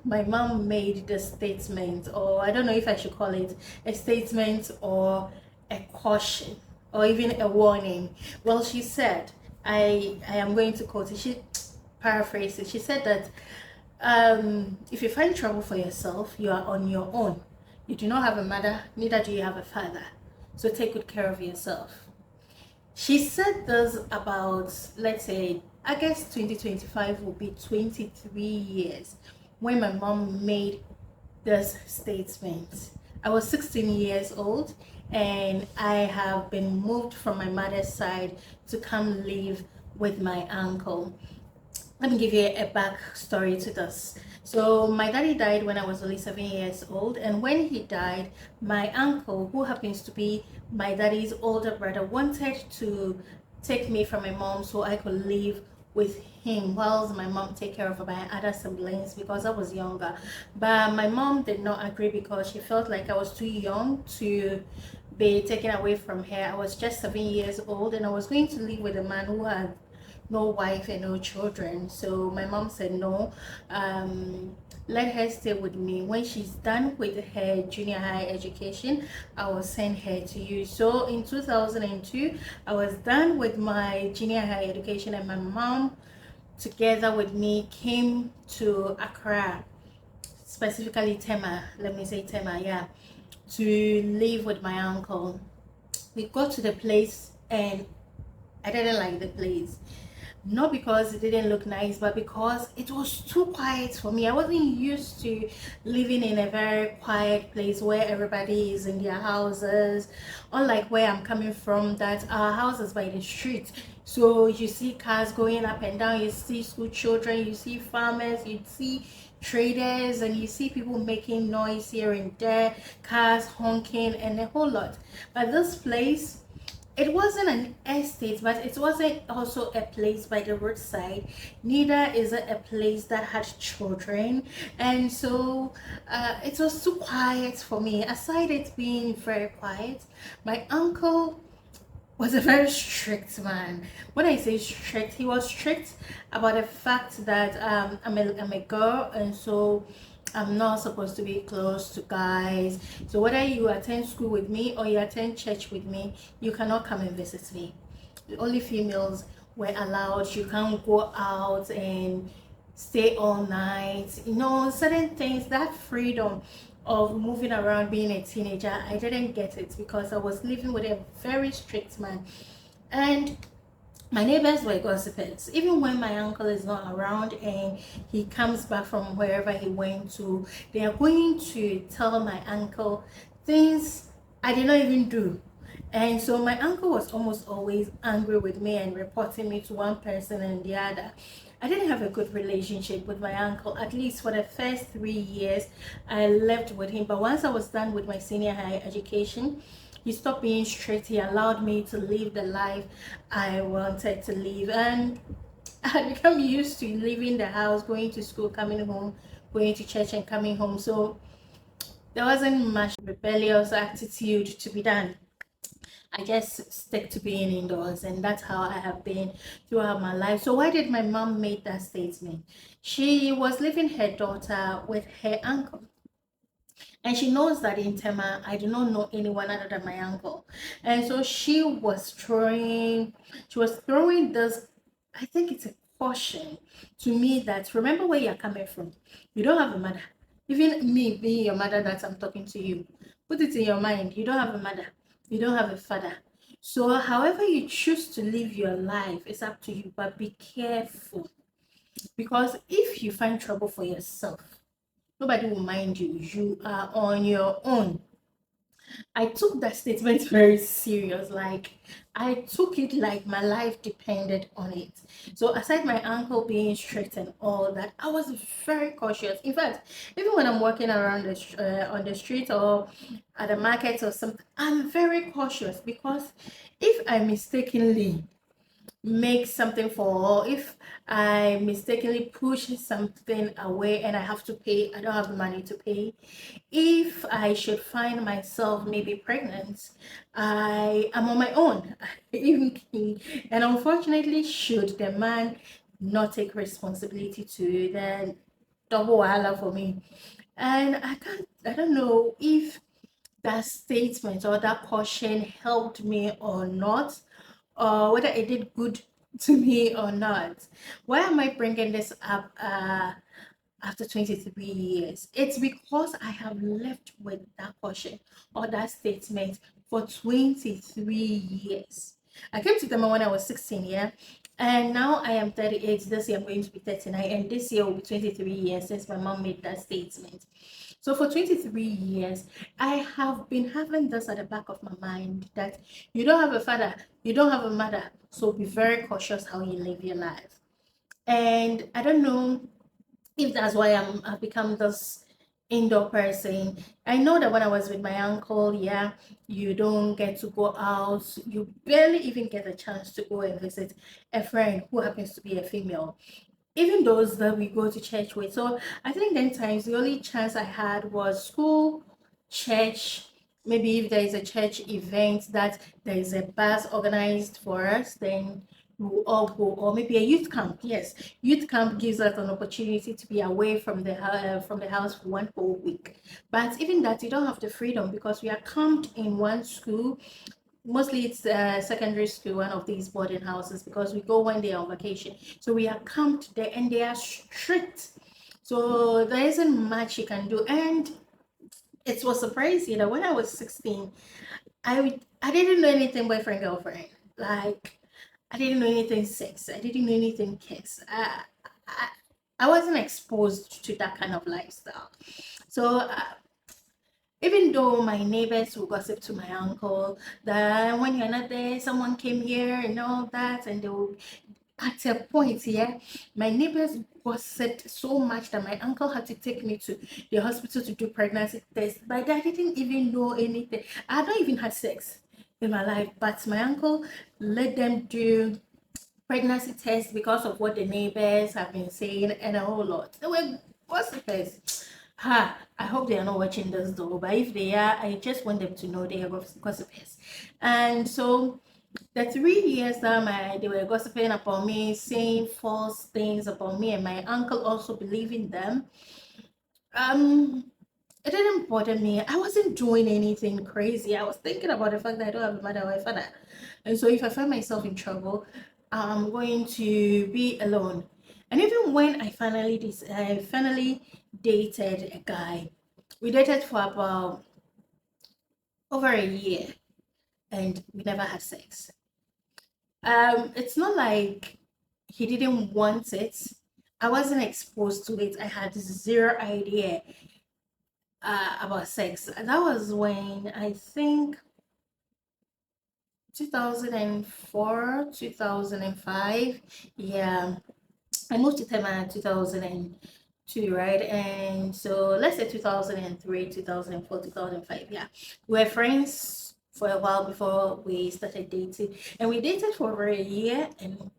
my mom made the statement, or I don't know if I should call it a statement or a caution or even a warning. Well, she said, I am going to quote it. She paraphrased it. She said that if you find trouble for yourself, you are on your own. You do not have a mother, neither do you have a father. So take good care of yourself. She said this about, let's say, I guess 2025 will be 23 years when my mom made this statement. I was 16 years old and I have been moved from my mother's side to come live with my uncle. Let me give you a backstory to this. So my daddy died when I was only 7 years old, and when he died, my uncle, who happens to be my daddy's older brother, wanted to take me from my mom so I could live with him whilst my mom take care of my other siblings because I was younger. But my mom did not agree because she felt like I was too young to be taken away from her. I was just 7 years old and I was going to live with a man who had no wife and no children. So my mom said no, let her stay with me. When she's done with her junior high education, I will send her to you. So in 2002, I was done with my junior high education and my mom together with me came to Accra, specifically Tema, let me say Tema, yeah, to live with my uncle. We got to the place and I didn't like the place, not because it didn't look nice, but because it was too quiet for me. I wasn't used to living in a very quiet place where everybody is in their houses, unlike where I'm coming from, that our house is by the street. So you see cars going up and down, you see school children, you see farmers, you see traders, and you see people making noise here and there, cars honking and a whole lot. But this place, it wasn't an estate, but it wasn't also a place by the roadside. Neither is it a place that had children. And so it was too quiet for me. Aside it being very quiet, my uncle was a very strict man. When I say strict, he was strict about the fact that I'm a girl, and so I'm not supposed to be close to guys. So whether you attend school with me or you attend church with me, you cannot come and visit me. Only females were allowed. You can't go out and stay all night. You know, certain things, that freedom of moving around being a teenager, I didn't get it because I was living with a very strict man. And my neighbors were gossipers. Even when my uncle is not around and he comes back from wherever he went to, they are going to tell my uncle things I did not even do. And so my uncle was almost always angry with me and reporting me to one person and the other. I didn't have a good relationship with my uncle, at least for the first 3 years I lived with him. But once I was done with my senior high education, he stopped being strict. He allowed me to live the life I wanted to live. And I had become used to leaving the house, going to school, coming home, going to church and coming home. So there wasn't much rebellious attitude to be done. I just stick to being indoors, and that's how I have been throughout my life. So why did my mom make that statement? She was leaving her daughter with her uncle, and she knows that in Tema I do not know anyone other than my uncle, and so she was throwing this. I think it's a caution to me that remember where you're coming from. You don't have a mother. Even me being your mother, that I'm talking to you, put it in your mind. You don't have a mother. You don't have a father. So, however you choose to live your life, it's up to you. But be careful because if you find trouble for yourself, nobody will mind you. You are on your own. I took that statement very serious. Like I took it like my life depended on it. So aside my uncle being strict and all that, I was very cautious. In fact, even when I'm walking around on the street or at the market or something, I'm very cautious because if I mistakenly make something fall, if I mistakenly push something away and I have to pay, I don't have the money to pay. If I should find myself maybe pregnant, I am on my own. And unfortunately, should the man not take responsibility to, then double wahala for me. And I don't know if that statement or that caution helped me or not, or whether it did good to me or not. Why am I bringing this up after 23 years? It's because I have lived with that caution or that statement for 23 years. I came to them when I was 16, yeah. And now I am 38. This year I'm going to be 39. And this year will be 23 years since my mom made that statement. So for 23 years, I have been having this at the back of my mind that you don't have a father, you don't have a mother, so be very cautious how you live your life. And I don't know if that's why I've become this indoor person. I know that when I was with my uncle, yeah, you don't get to go out, you barely even get a chance to go and visit a friend who happens to be a female, even those that we go to church with. So I think then times the only chance I had was school, church. Maybe if there is a church event that there is a bus organized for us, then we will all go. Or maybe a youth camp. Yes, youth camp gives us an opportunity to be away from the house for one whole week. But even that, you don't have the freedom because we are camped in one school. Mostly it's secondary school, one of these boarding houses, because we go when they're on vacation. So we are camped there and they are strict. So there isn't much you can do. And it was surprising that when I was 16, I didn't know anything boyfriend, girlfriend. Like, I didn't know anything sex. I didn't know anything kiss. I, I wasn't exposed to that kind of lifestyle. So even though my neighbors will gossip to my uncle that when you're not there, someone came here and all that, and they will, at a point, yeah, my neighbors gossiped so much that my uncle had to take me to the hospital to do pregnancy tests. But I didn't even know anything. I don't even had sex in my life, but my uncle let them do pregnancy tests because of what the neighbors have been saying and a whole lot. They were gossipers. Ha! I hope they are not watching this though, but if they are, I just want them to know they are gossipers. And so the 3 years that they were gossiping about me, saying false things about me, and my uncle also believing them, um, it didn't bother me. I wasn't doing anything crazy. I was thinking about the fact that I don't have a mother or a father. And so if I find myself in trouble, I'm going to be alone. And even when I finally dated a guy, we dated for about over a year and we never had sex. It's not like he didn't want it. I wasn't exposed to it. I had zero idea about sex. That was when I think 2004, 2005. Yeah, I moved to Tema 2002, right? And so let's say 2003, 2004, 2005. Yeah, we were friends for a while before we started dating, and we dated for over a year, and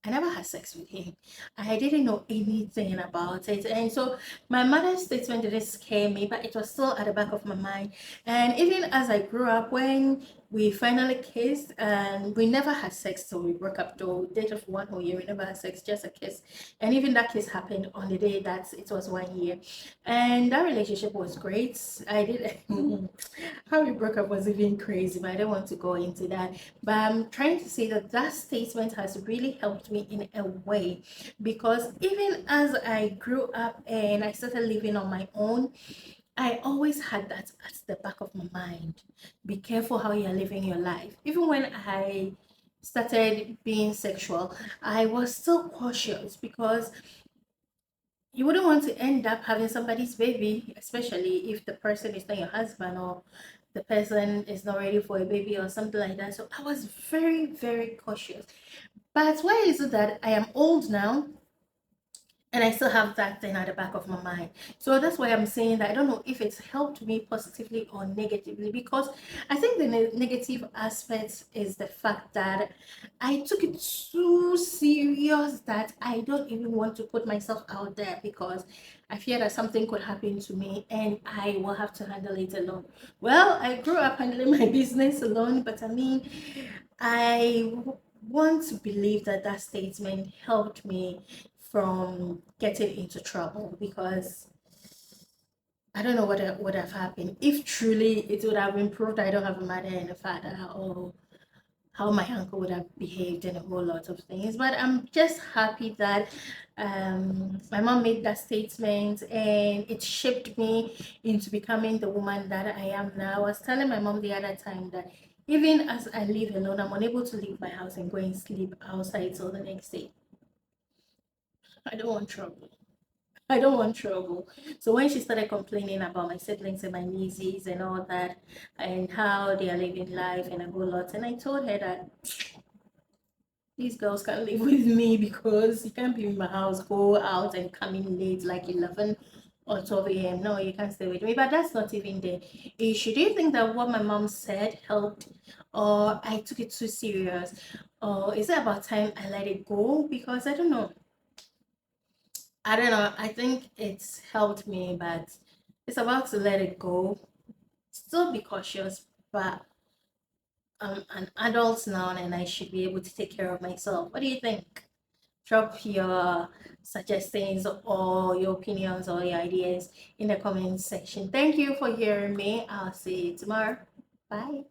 I never had sex with him. I didn't know anything about it. And so my mother's statement didn't scare me, but it was still at the back of my mind. And even as I grew up, when we finally kissed, and we never had sex till we broke up, though we dated for one whole year, we never had sex, just a kiss. And even that kiss happened on the day that it was 1 year. And that relationship was great. I did how we broke up was even crazy, but I don't want to go into that. But I'm trying to say that that statement has really helped me in a way, because even as I grew up and I started living on my own, I always had that at the back of my mind. Be careful how you're living your life. Even when I started being sexual, I was still cautious because you wouldn't want to end up having somebody's baby, especially if the person is not your husband or the person is not ready for a baby or something like that. So I was very, very cautious. But why is it that I am old now and I still have that thing at the back of my mind? So that's why I'm saying that I don't know if it's helped me positively or negatively, because I think the negative aspect is the fact that I took it so serious that I don't even want to put myself out there, because I fear that something could happen to me and I will have to handle it alone. Well, I grew up handling my business alone, but I mean, I want to believe that that statement helped me from getting into trouble, because I don't know what would have happened if truly it would have improved. I don't have a mother and a father, or how my uncle would have behaved, and a whole lot of things. But I'm just happy that my mom made that statement, and it shaped me into becoming the woman that I am now. I was telling my mom the other time that even as I live alone, I'm unable to leave my house and go and sleep outside till the next day. I don't want trouble. I don't want trouble. So when she started complaining about my siblings and my nieces and all that, and how they are living life and a whole lot, and I told her that these girls can live with me, because you can't be in my house, go out and come in late like 11 or 12 a.m. No, you can't stay with me. But that's not even the issue. Do you think that what my mom said helped, or I took it too serious? Or is it about time I let it go? Because I don't know. I don't know. I think it's helped me, but it's about to let it go. Still be cautious, but I'm an adult now and I should be able to take care of myself. What do you think? Drop your suggestions or your opinions or your ideas in the comment section. Thank you for hearing me. I'll see you tomorrow. Bye.